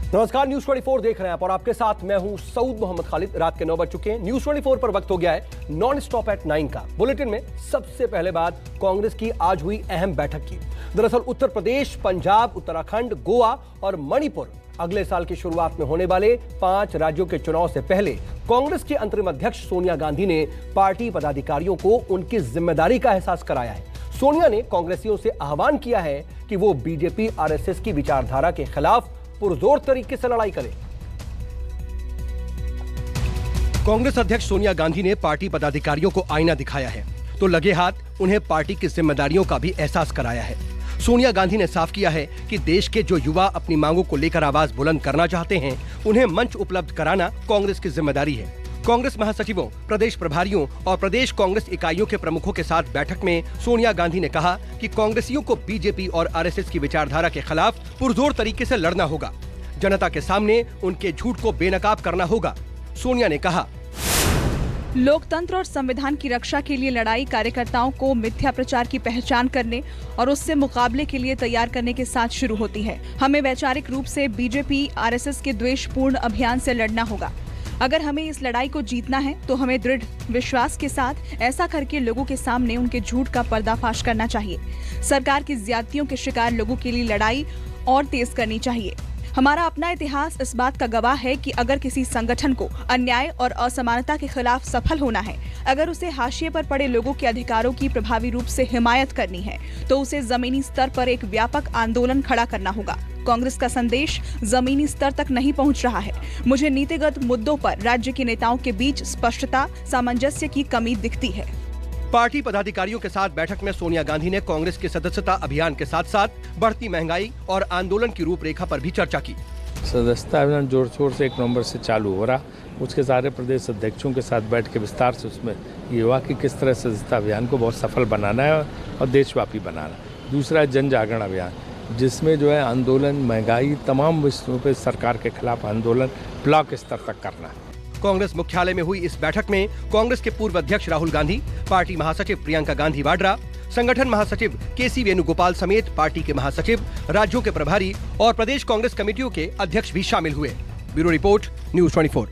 नमस्कार, न्यूज 24 देख रहे हैं आप और आपके साथ मैं हूं सऊद मोहम्मद खालिद। रात के 9 बज चुके हैं। न्यूज 24 पर वक्त हो गया है नॉन स्टॉप एट 9 का। बुलेटिन में सबसे पहले बात कांग्रेस की आज हुई अहम बैठक की। दरअसल उत्तर प्रदेश, पंजाब, उत्तराखंड, गोवा और मणिपुर अगले साल की शुरुआत में होने वाले 5 राज्यों के चुनाव से पहले कांग्रेस की अंतरिम अध्यक्ष सोनिया गांधी ने पार्टी पदाधिकारियों को उनकी जिम्मेदारी का एहसास कराया है। सोनिया ने कांग्रेसियों से आह्वान किया है कि वो बीजेपी आरएसएस की विचारधारा के खिलाफ पुरजोर तरीके से लड़ाई करें। कांग्रेस अध्यक्ष सोनिया गांधी ने पार्टी पदाधिकारियों को आईना दिखाया है तो लगे हाथ उन्हें पार्टी की जिम्मेदारियों का भी एहसास कराया है। सोनिया गांधी ने साफ किया है कि देश के जो युवा अपनी मांगों को लेकर आवाज बुलंद करना चाहते हैं, उन्हें मंच उपलब्ध कराना कांग्रेस की जिम्मेदारी है। कांग्रेस महासचिवों, प्रदेश प्रभारियों और प्रदेश कांग्रेस इकाइयों के प्रमुखों के साथ बैठक में सोनिया गांधी ने कहा कि कांग्रेसियों को बीजेपी और आरएसएस की विचारधारा के खिलाफ पुरजोर तरीके से लड़ना होगा। जनता के सामने उनके झूठ को बेनकाब करना होगा। सोनिया ने कहा, लोकतंत्र और संविधान की रक्षा के लिए लड़ाई कार्यकर्ताओं को मिथ्या प्रचार की पहचान करने और उससे मुकाबले के लिए तैयार करने के साथ शुरू होती है। हमें वैचारिक रूप से बीजेपी आरएसएस के द्वेषपूर्ण अभियान से लड़ना होगा। अगर हमें इस लड़ाई को जीतना है तो हमें दृढ़ विश्वास के साथ ऐसा करके लोगों के सामने उनके झूठ का पर्दाफाश करना चाहिए। सरकार की ज्यादतियों के शिकार लोगों के लिए लड़ाई और तेज करनी चाहिए। हमारा अपना इतिहास इस बात का गवाह है कि अगर किसी संगठन को अन्याय और असमानता के खिलाफ सफल होना है, अगर उसे हाशिए पर पड़े लोगों के अधिकारों की प्रभावी रूप से हिमायत करनी है, तो उसे जमीनी स्तर पर एक व्यापक आंदोलन खड़ा करना होगा। कांग्रेस का संदेश जमीनी स्तर तक नहीं पहुंच रहा है। मुझे नीतिगत मुद्दों पर राज्य के नेताओं के बीच स्पष्टता, सामंजस्य की कमी दिखती है। पार्टी पदाधिकारियों के साथ बैठक में सोनिया गांधी ने कांग्रेस के सदस्यता अभियान के साथ साथ बढ़ती महंगाई और आंदोलन की रूपरेखा पर भी चर्चा की। सदस्यता अभियान जोर शोर से 1 नवंबर से चालू हो रहा। उसके सारे प्रदेश अध्यक्षों के साथ बैठ के विस्तार से उसमें ये हुआ कि किस तरह सदस्यता अभियान को बहुत सफल बनाना है और देशव्यापी बनाना। दूसरा है जन जागरण अभियान, जिसमें जो है आंदोलन, महंगाई, तमाम विषयों पर सरकार के खिलाफ आंदोलन ब्लॉक स्तर तक करना है। कांग्रेस मुख्यालय में हुई इस बैठक में कांग्रेस के पूर्व अध्यक्ष राहुल गांधी, पार्टी महासचिव प्रियंका गांधी वाड्रा, संगठन महासचिव केसी वेणुगोपाल समेत पार्टी के महासचिव, राज्यों के प्रभारी और प्रदेश कांग्रेस कमेटियों के अध्यक्ष भी शामिल हुए। Bureau report, news 24।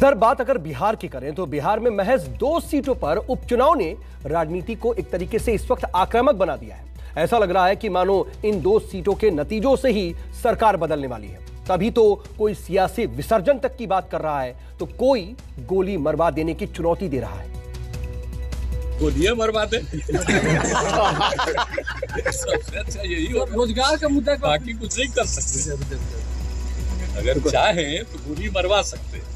सर, बात अगर बिहार की करें तो बिहार में महज 2 सीटों पर उपचुनाव ने राजनीति को एक तरीके से इस वक्त आक्रामक बना दिया है। ऐसा लग रहा है कि मानो इन 2 सीटों के नतीजों से ही सरकार बदलने वाली है। तभी तो कोई सियासी विसर्जन तक की बात कर रहा है तो कोई गोली मरवा देने की चुनौती दे रहा है। गोलियां मरवा दे। सबसे अच्छा यही हो, रोजगार का मुद्दा, बाकी कुछ नहीं कर सकते। अगर चाहें तो गोली मरवा सकते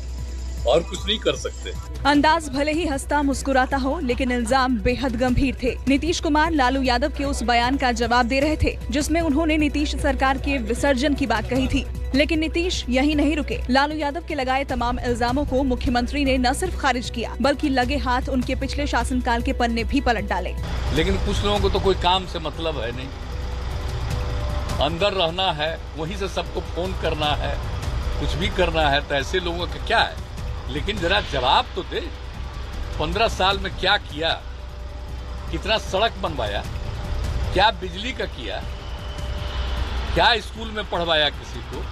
और कुछ नहीं कर सकते। अंदाज भले ही हंसता मुस्कुराता हो, लेकिन इल्जाम बेहद गंभीर थे। नीतीश कुमार लालू यादव के उस बयान का जवाब दे रहे थे जिसमें उन्होंने नीतीश सरकार के विसर्जन की बात कही थी। लेकिन नीतीश यही नहीं रुके। लालू यादव के लगाए तमाम इल्जामों को मुख्यमंत्री ने न सिर्फ खारिज किया, बल्कि लगे हाथ उनके पिछले शासनकाल के पन्ने भी पलट डाले। लेकिन कुछ लोगों को तो कोई काम से मतलब है नहीं, अंदर रहना है, वहीं से सबको फोन करना है, कुछ भी करना है, तो ऐसे लोगों का क्या है। लेकिन जरा जवाब तो दे। 15 साल में क्या किया, कितना सड़क बनवाया, क्या बिजली का किया, क्या स्कूल में पढ़वाया किसी को,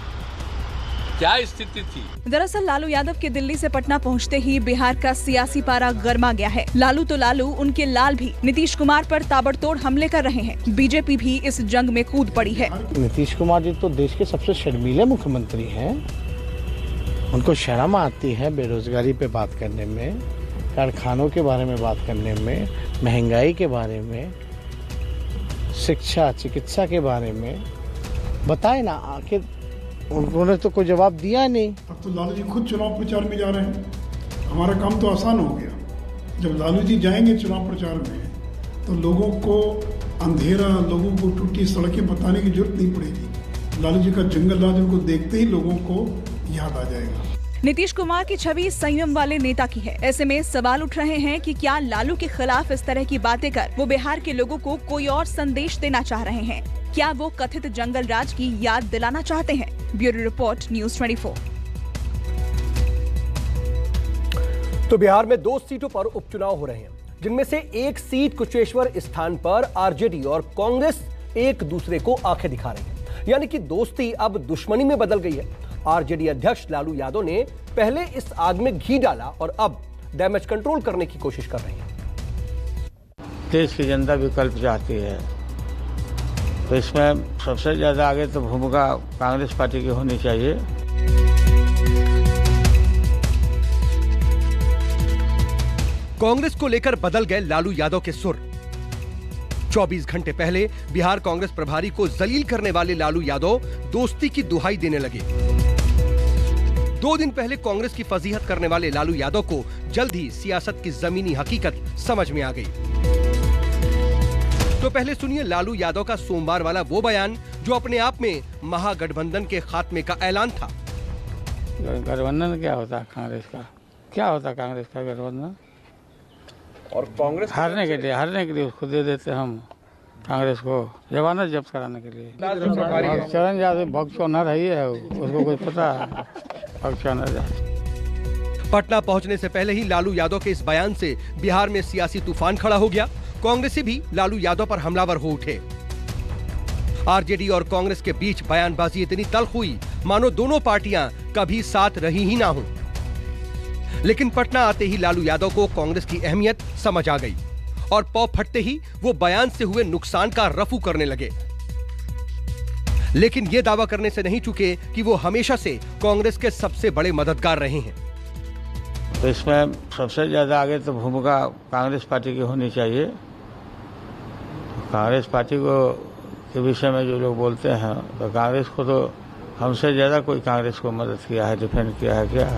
क्या स्थिति थी। दरअसल लालू यादव के दिल्ली से पटना पहुंचते ही बिहार का सियासी पारा गर्मा गया है। लालू तो लालू, उनके लाल भी नीतीश कुमार पर ताबड़तोड़ हमले कर रहे हैं। बीजेपी भी इस जंग में कूद पड़ी है। नीतीश कुमार जी तो देश के सबसे शर्मीले मुख्यमंत्री हैं। उनको शर्म आती है बेरोजगारी पे बात करने में, कारखानों के बारे में बात करने में, महंगाई के बारे में, शिक्षा चिकित्सा के बारे में बताए ना। आखिर उन्होंने तो कोई जवाब दिया नहीं। अब तो लालू जी खुद चुनाव प्रचार में जा रहे हैं। हमारा काम तो आसान हो गया। जब लालू जी जाएंगे चुनाव प्रचार में तो लोगों को अंधेरा, लोगों को टूटी सड़कें बताने की जरूरत नहीं पड़ेगी। लालू जी का जंगल राज उनको देखते ही लोगों को याद आ जाएगा। नीतीश कुमार की छवि संयम वाले नेता की है। ऐसे में सवाल उठ रहे हैं कि क्या लालू के खिलाफ इस तरह की बातें कर वो बिहार के लोगों को कोई और संदेश देना चाह रहे हैं? क्या वो कथित जंगल राज की याद दिलाना चाहते हैं? Bureau report, news 24। तो बिहार में 2 सीटों पर उपचुनाव हो रहे हैं, जिनमें से एक सीट कुशेश्वर स्थान पर आरजेडी और कांग्रेस एक दूसरे को आंखें दिखा रही है। यानी कि दोस्ती अब दुश्मनी में बदल गई है। आरजेडी अध्यक्ष लालू यादव ने पहले इस आग में घी डाला और अब डैमेज कंट्रोल करने की कोशिश कर रहे हैं। देश की जनता विकल्प चाहती है, तो इसमें सबसे ज्यादा आगे तो भूमिका कांग्रेस पार्टी की होनी चाहिए। कांग्रेस को लेकर बदल गए लालू यादव के सुर। 24 घंटे पहले बिहार कांग्रेस प्रभारी को जलील करने वाले लालू यादव दोस्ती की दुहाई देने लगे। 2 दिन पहले कांग्रेस की फजीहत करने वाले लालू यादव को जल्द ही सियासत की जमीनी हकीकत समझ में आ गई। तो पहले सुनिए लालू यादव का सोमवार वाला वो बयान जो अपने आप में महागठबंधन के खात्मे का ऐलान था। गठबंधन क्या होता है कांग्रेस का? क्या होता है कांग्रेस का गठबंधन? और कांग्रेस हारने के लिए उसको दे देते हम कांग्रेस को जमानत जब्त कराने के लिए। चरण यादव भगचौनर है, उसको कुछ पता है? भगचौनर। पटना पहुंचने से पहले ही लालू यादव के इस बयान से बिहार में सियासी तूफान खड़ा हो गया। कांग्रेसी भी लालू यादव पर हमलावर हो उठे। आरजेडी और कांग्रेस के बीच बयानबाजी इतनी तल्ख हुई मानो दोनों पार्टियां कभी साथ रही ही ना हो। लेकिन पटना आते ही लालू यादव को कांग्रेस की अहमियत समझ आ गई और पौ फटते ही वो बयान से हुए नुकसान का रफू करने लगे। लेकिन ये दावा करने से नहीं चुके कि वो हमेशा से कांग्रेस के सबसे बड़े मददगार रहे हैं। तो इसमें सबसे ज्यादा आगे तो भूमिका कांग्रेस पार्टी की होनी चाहिए। कांग्रेस पार्टी को के विषय में जो लोग बोलते हैं, तो कांग्रेस को तो हमसे ज्यादा कोई कांग्रेस को मदद किया है, डिफेंड किया है क्या?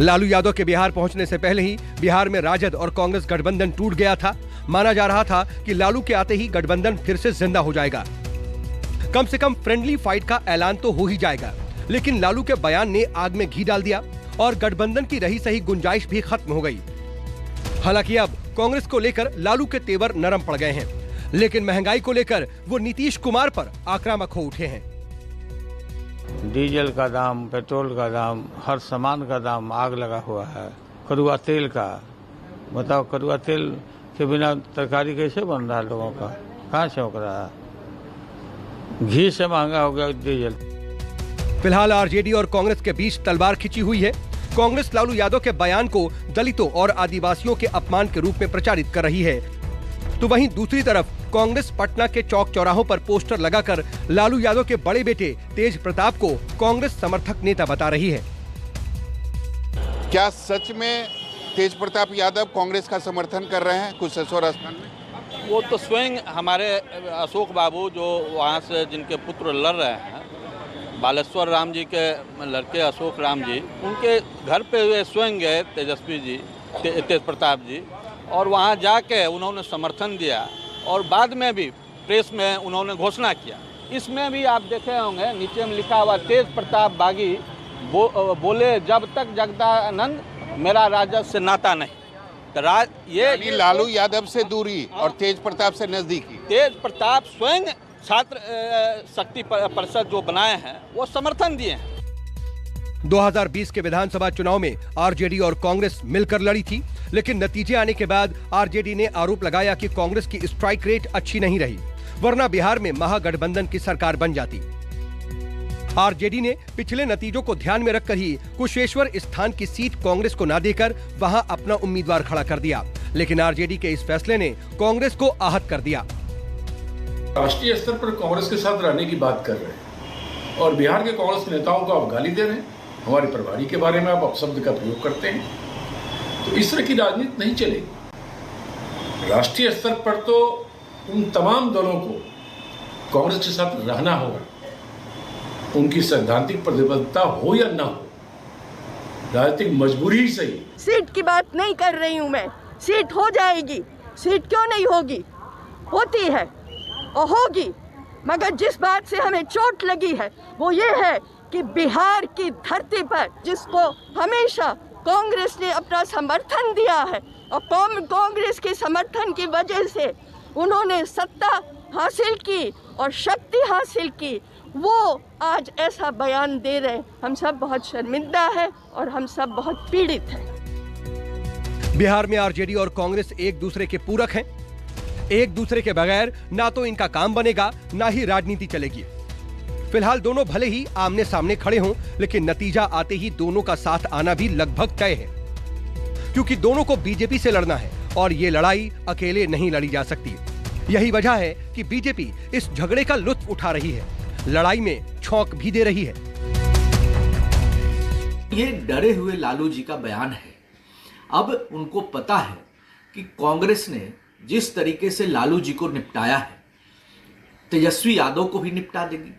लालू यादव के बिहार पहुंचने से पहले ही बिहार में राजद और कांग्रेस गठबंधन टूट गया था। माना जा रहा था कि लालू के आते ही गठबंधन फिर से जिंदा हो जाएगा। कम से कम फ्रेंडली फाइट का ऐलान तो हो ही जाएगा। लेकिन लालू के बयान ने आग में घी डाल दिया और गठबंधन की रही सही गुंजाइश भी खत्म हो गई। हालांकि अब कांग्रेस को लेकर लालू के तेवर नरम पड़ गए हैं, लेकिन महंगाई को लेकर वो नीतीश कुमार पर आक्रामक हो उठे हैं। डीजल का दाम, पेट्रोल का दाम, हर सामान का दाम आग लगा हुआ है। कड़ुआ तेल का बताओ, कड़ुआ तेल के बिना तरकारी कैसे बन रहा है लोगों का? कहाँ से हो रहा है? घी से महंगा हो गया डीजल। फिलहाल आरजेडी और कांग्रेस के बीच तलवार खिंची हुई है। कांग्रेस लालू यादव के बयान को दलितों और आदिवासियों के अपमान के रूप में प्रचारित कर रही है, तो वहीं दूसरी तरफ कांग्रेस पटना के चौक चौराहों पर पोस्टर लगाकर लालू यादव के बड़े बेटे तेज प्रताप को कांग्रेस समर्थक नेता बता रही है। क्या सच में तेज प्रताप यादव कांग्रेस का समर्थन कर रहे हैं कुशेश्वर स्थान में? वो तो स्वयं हमारे अशोक बाबू जो वहाँ से जिनके पुत्र लड़ रहे हैं, बालेश्वर राम जी के लड़के अशोक राम जी, उनके घर पे वे स्वयं गए तेजस्वी जी, तेज प्रताप जी, और वहाँ जाके उन्होंने समर्थन दिया और बाद में भी प्रेस में उन्होंने घोषणा किया। इसमें भी आप देखे होंगे नीचे में लिखा हुआ तेज प्रताप बागी बोले जब तक जगदानंद मेरा राजद से नाता नहीं। तो ये लालू यादव से दूरी और तेज प्रताप से नजदीकी। तेज प्रताप स्वयं छात्र शक्ति परिषद जो बनाए हैं वो समर्थन दिए हैं। 2020 के विधानसभा चुनाव में आरजेडी और कांग्रेस मिलकर लड़ी थी, लेकिन नतीजे आने के बाद आरजेडी ने आरोप लगाया कि कांग्रेस की स्ट्राइक रेट अच्छी नहीं रही, वरना बिहार में महागठबंधन की सरकार बन जाती। आरजेडी ने पिछले नतीजों को ध्यान में रखकर ही कुशेश्वर स्थान की सीट कांग्रेस को न देकर वहां अपना उम्मीदवार खड़ा कर दिया, लेकिन आरजेडी के इस फैसले ने कांग्रेस को आहत कर दिया। राष्ट्रीय स्तर पर कांग्रेस के साथ रहने की बात कर रहे हैं और बिहार के कांग्रेस के नेताओं को आप गाली दे रहे हैं, हमारे प्रभारी के बारे में आप अपशब्द का प्रयोग करते हैं, तो इस तरह की राजनीति नहीं चलेगी। राष्ट्रीय स्तर पर तो उन तमाम दलों को कांग्रेस के साथ रहना होगा, उनकी सैद्धांतिक प्रतिबद्धता हो या ना हो, राजनीतिक मजबूरी ही सही। सीट की बात नहीं कर रही हूं मैं, सीट हो जाएगी, सीट क्यों नहीं होगी, होती है और होगी, मगर जिस बात से हमें चोट लगी है वो ये है कि बिहार की धरती पर जिसको हमेशा कांग्रेस ने अपना समर्थन दिया है और कांग्रेस के समर्थन की वजह से उन्होंने सत्ता हासिल की और शक्ति हासिल की, वो आज ऐसा बयान दे रहे हैं। हम सब बहुत शर्मिंदा है और हम सब बहुत पीड़ित हैं। बिहार में आरजेडी और कांग्रेस एक दूसरे के पूरक हैं। एक दूसरे के बगैर ना तो इनका काम बनेगा, ना ही राजनीति चलेगी। फिलहाल दोनों भले ही आमने सामने खड़े हों, लेकिन नतीजा आते ही दोनों का साथ आना भी लगभग तय है, क्योंकि दोनों को बीजेपी से लड़ना है और ये लड़ाई अकेले नहीं लड़ी जा सकती। यही वजह है कि बीजेपी इस झगड़े का लुत्फ उठा रही है, लड़ाई में छौंक भी दे रही है। ये डरे हुए लालू जी का बयान है। अब उनको पता है कि कांग्रेस ने जिस तरीके से लालू जी को निपटाया है, तेजस्वी यादव को भी निपटा देगी।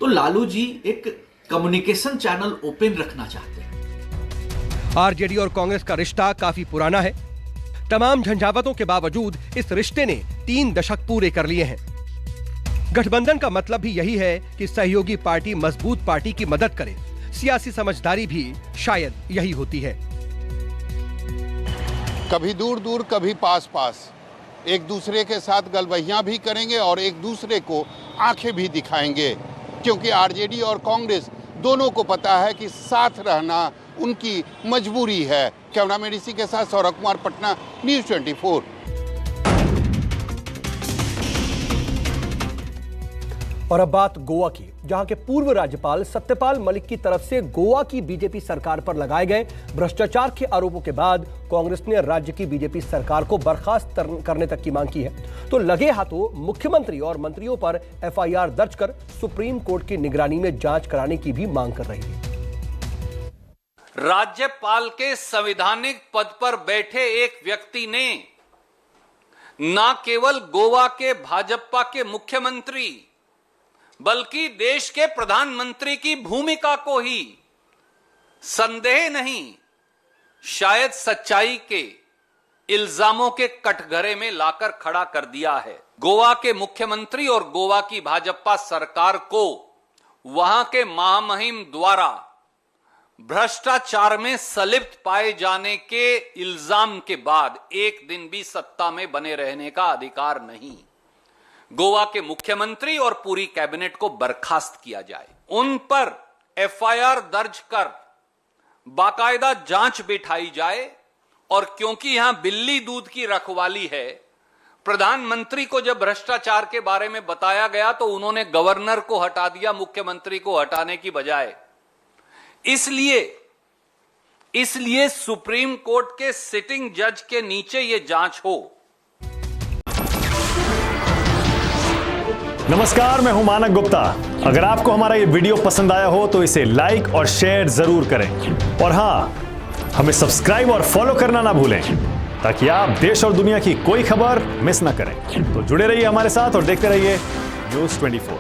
तो लालू जी एक कम्युनिकेशन चैनल ओपन रखना चाहते हैं। आरजेडी और कांग्रेस का रिश्ता काफी पुराना है। तमाम झंझावतों के बावजूद इस रिश्ते ने 3 दशक पूरे कर लिए हैं। गठबंधन का मतलब भी यही है कि सहयोगी पार्टी मजबूत पार्टी की मदद करे। सियासी समझदारी भी शायद यही होती है। कभी दूर दूर कभी पास पास, एक दूसरे के साथ गलबहियां भी करेंगे और एक दूसरे को आंखें भी दिखाएंगे, क्योंकि आरजेडी और कांग्रेस दोनों को पता है कि साथ रहना उनकी मजबूरी है। कैमरामैन ऋषि के साथ सौरभ कुमार, पटना, न्यूज़ 24। और अब बात गोवा की, जहां के पूर्व राज्यपाल सत्यपाल मलिक की तरफ से गोवा की बीजेपी सरकार पर लगाए गए भ्रष्टाचार के आरोपों के बाद कांग्रेस ने राज्य की बीजेपी सरकार को बर्खास्त करने तक की मांग की है। तो लगे हाथों मुख्यमंत्री और मंत्रियों पर एफआईआर दर्ज कर सुप्रीम कोर्ट की निगरानी में जांच कराने की भी मांग कर रही है। राज्यपाल के संवैधानिक पद पर बैठे एक व्यक्ति ने न केवल गोवा के भाजपा के मुख्यमंत्री बल्कि देश के प्रधानमंत्री की भूमिका को ही संदेह नहीं, शायद सच्चाई के इल्जामों के कटघरे में लाकर खड़ा कर दिया है। गोवा के मुख्यमंत्री और गोवा की भाजपा सरकार को वहां के महामहिम द्वारा भ्रष्टाचार में संलिप्त पाए जाने के इल्जाम के बाद एक दिन भी सत्ता में बने रहने का अधिकार नहीं। गोवा के मुख्यमंत्री और पूरी कैबिनेट को बर्खास्त किया जाए, उन पर एफआईआर दर्ज कर बाकायदा जांच बिठाई जाए। और क्योंकि यहां बिल्ली दूध की रखवाली है, प्रधानमंत्री को जब भ्रष्टाचार के बारे में बताया गया तो उन्होंने गवर्नर को हटा दिया, मुख्यमंत्री को हटाने की बजाय। इसलिए सुप्रीम कोर्ट के सिटिंग जज के नीचे यह जांच हो। नमस्कार, मैं हूं मानक गुप्ता। अगर आपको हमारा ये वीडियो पसंद आया हो तो इसे लाइक और शेयर जरूर करें, और हां, हमें सब्सक्राइब और फॉलो करना ना भूलें ताकि आप देश और दुनिया की कोई खबर मिस ना करें। तो जुड़े रहिए हमारे साथ और देखते रहिए न्यूज़ 24।